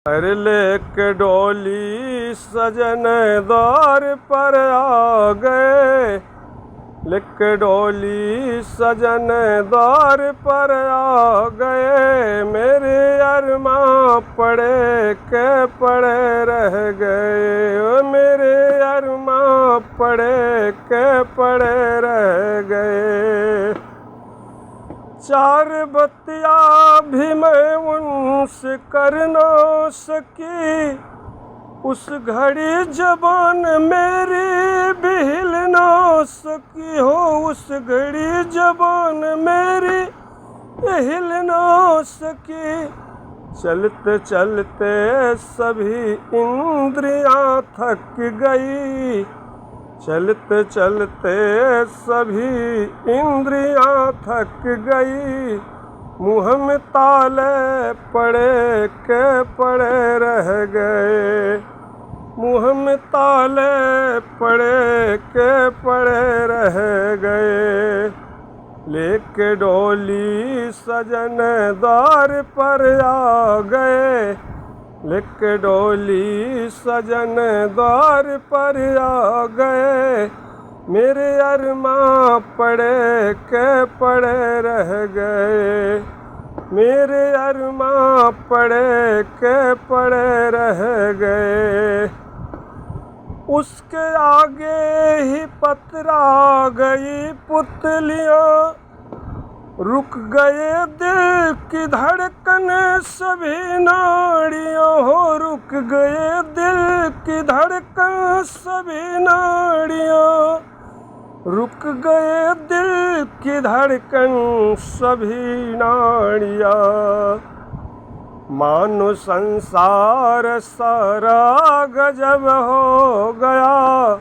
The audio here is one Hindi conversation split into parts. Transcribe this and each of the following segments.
अरे लेके डोली सजन द्वार पर आ गए। लेके डोली सजन द्वार पर आ गए। मेरे अरमां पड़े के पड़े रह गए। ओ मेरे अरमां पड़े के पड़े रह गए। चार बत्तियाँ भी मैं उनसे कर ना सकी। उस घड़ी जबान मेरी भी हिल ना सकी हो। उस घड़ी जबान मेरी हिल ना सकी। चलते चलते सभी इंद्रियां थक गई। चलते चलते सभी इंद्रियां थक गई। मुँह में ताले पड़े के पड़े रह गए। मुँह में ताले पड़े के पड़े रह गए। लेके डोली सजन द्वार पर आ गए। लेके डोली सजन द्वार पर आ गए। मेरे अरमां पड़े के पड़े रह गए। मेरे अरमां पड़े के पड़े रह गए। उसके आगे ही पतरा गई पुतलियाँ। रुक गए दिल की धड़कन सभी नाड़ियाँ हो। रुक गए दिल की धड़कन सभी नाड़ियाँ। रुक गए दिल की धड़कन सभी नाड़ियाँ। मानो संसार सारा गजब हो गया।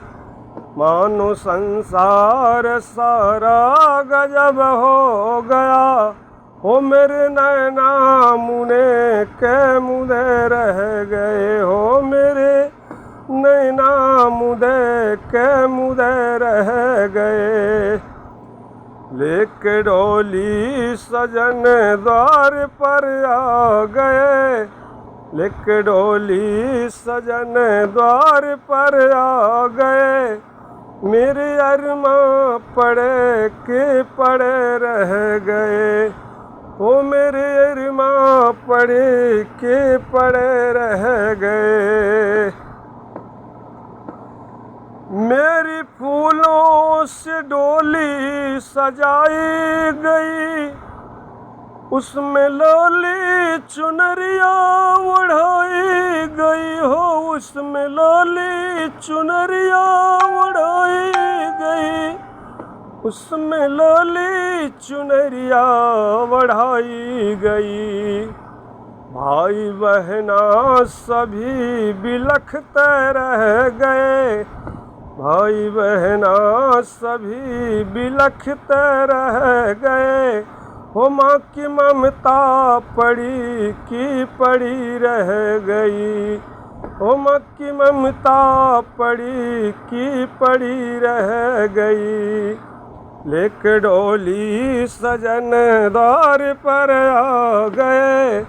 मानो संसार सारा गजब हो गया। हो मेरे नैना मुने के मुदे रह गए। हो मेरे नैना मुदे के मुदे रह गए। लेके डोली सजन द्वार पर आ गए। लेके डोली सजन द्वार पर आ गए। मेरे अरमां पड़े के पड़े रह गए। ओ मेरे अरमां पड़े के पड़े रह गए। मेरी फूलों से डोली सजाई गई। उसमें लाली चुनरिया ओढ़ाई गई हो। उसमें लाली चुनरिया ओढ़ाई गई। उसमें लाली चुनरिया ओढ़ाई गई। भाई बहना सभी बिलखते रह गए। भाई बहना सभी बिलखते रह गए। हो माँ की ममता पड़ी की पड़ी रह गई। हो माँ की ममता पड़ी की पड़ी रह गई। लेके डोली सजन द्वार पर आ गए।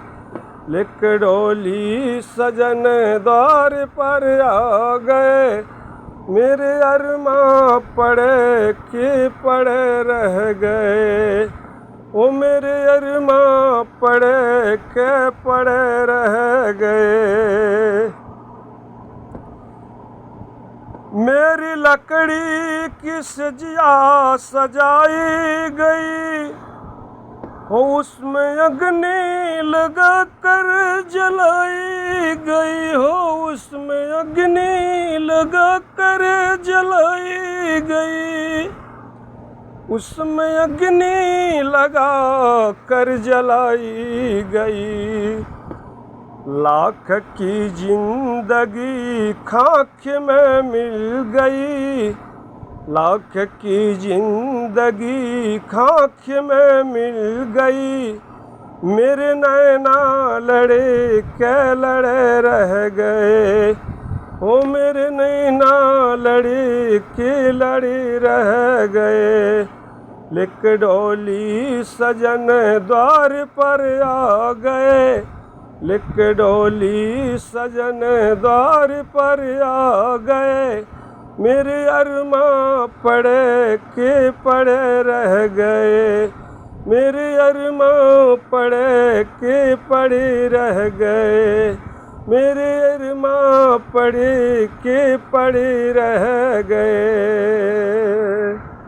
लेके डोली सजन द्वार पर आ गए। मेरे अरमां पड़े के पड़े रह गए। ओ मेरे अरमां पड़े के पड़े रह गए। मेरी लकड़ी की सजिया सजाई गई। हो उसमें अग्नि लगा कर जलाई गई। हो उसमें अग्नि लगा कर जलाई गई। उसमें अग्नि लगा कर जलाई गई। लाख की जिंदगी खाक में मिल गई। लाख की जिंदगी खाक में मिल गई। मेरे नैना लड़े के लड़े रह गए। ओ मेरे नैना लड़े के लड़े रह गए। लेके डोली सजन द्वार पर आ गए। लिख डोली सजन द्वार पर आ गए, मेरे अरमां पड़े के पड़े रह गए, मेरे अरमां पड़े के पड़े रह गए, मेरे अरमां पड़े के पड़े रह गए।